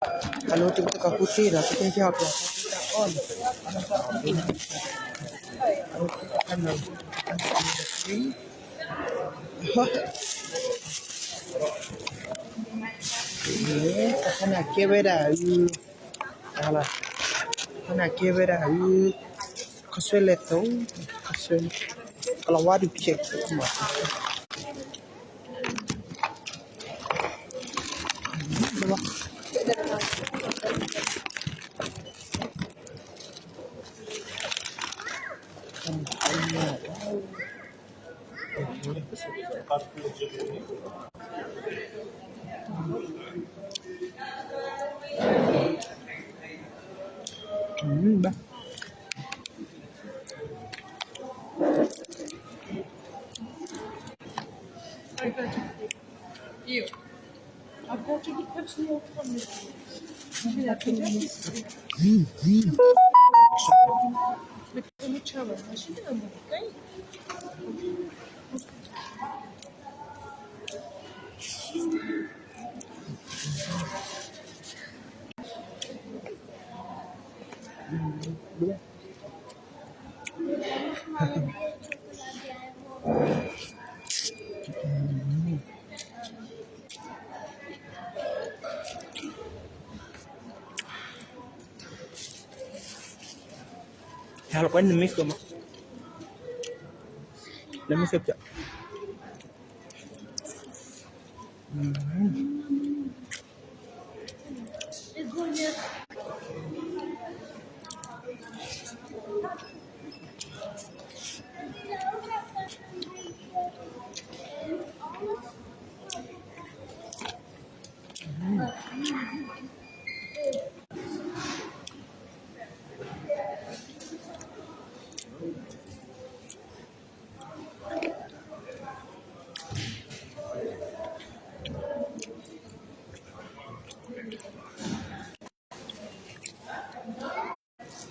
Kalau tengok putih dah, kita siap dah. On. Kan ini kan ke beda. Alah. Kan ke beda. Kasuel itu, kasuel. Kalau wadi cek semua. Bah. İyi. Abortu git hepsini oturamıyorsun. Onu çalın. Şimdi mi? Kalau kan demi sama. Demi siapa?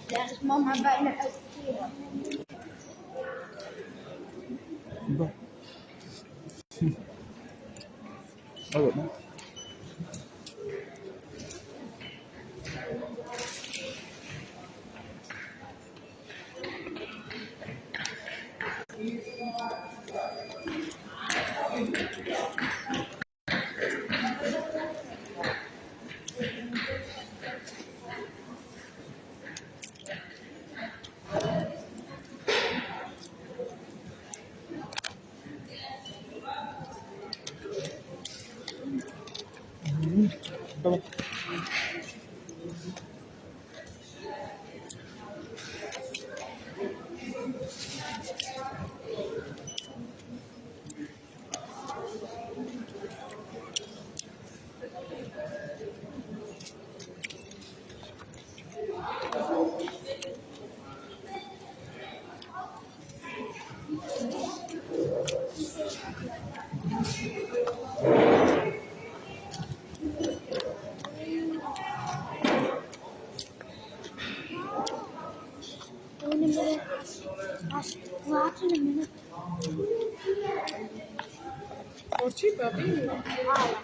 There's mama by the house. Bah. Oh, bah. Bah. Watch in a minute. Orçi babi. Mala.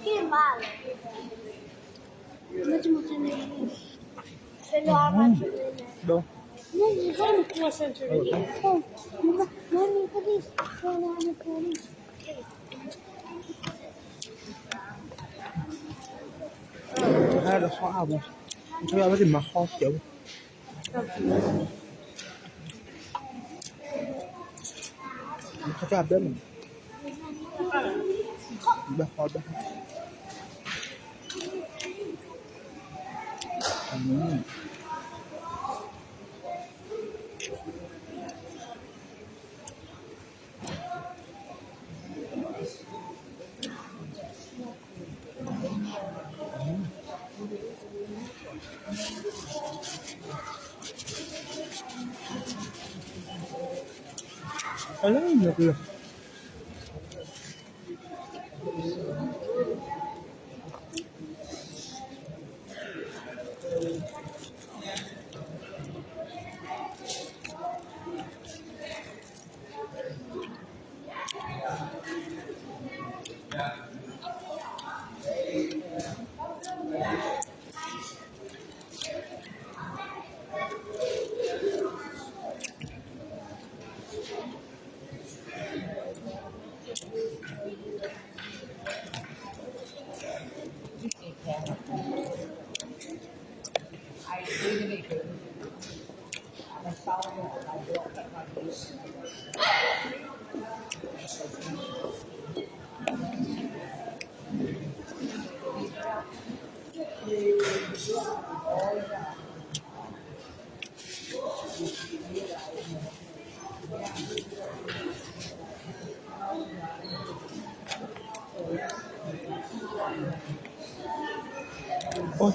Che male? Invece non ce n'è. Se lo avanti. Đâu? Non mi Sen kuma sen çevir. non mi capisco. Non mi capisco. Hai là khó học rồi. Chúng ta có gì mà khó kiểu. Chúng ta biết mình. Bah, khó bah. Alam được rồi. Ôi.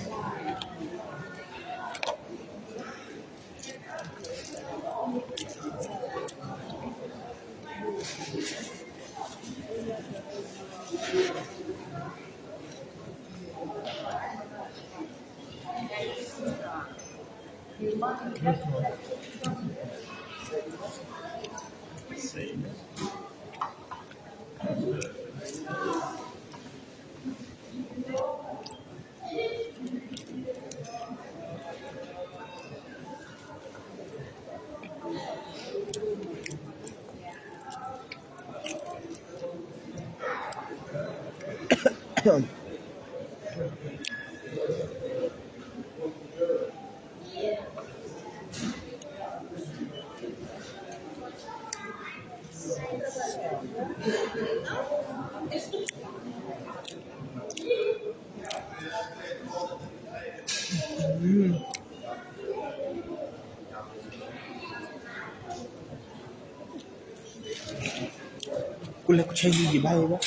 Kule kuchenji bayo ba.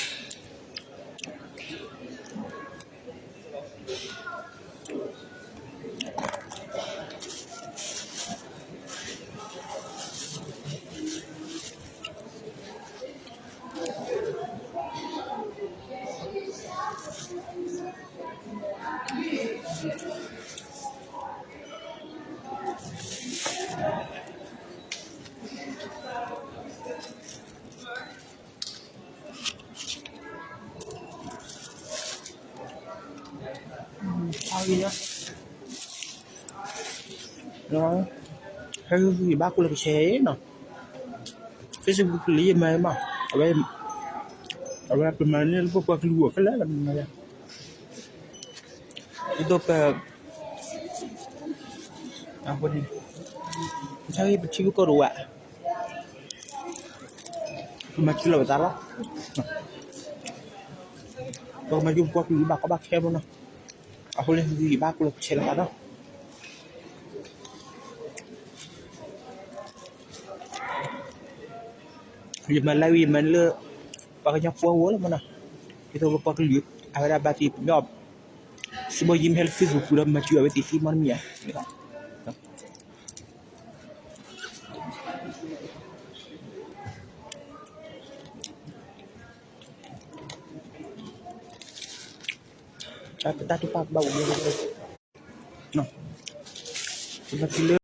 Sao đi nhá. Rồi. Hay gì ba kule kuche no. Facebook li mai ma. Abe pemane lupa pa keluar kala kan ya. Itu apa ni? Cari peciu ko ruwa. Macam lah betul lah. Kalau macam buat ni bak kem no. Aku lihat di bak kule kuche lah no. Zaman lalu zaman le pakai puas lah mana. Kita berapa kali ada bati job. Semua jim health Facebook sudah macam apa TV mana ni ya. Kita tu pak bau dia. No. Sebab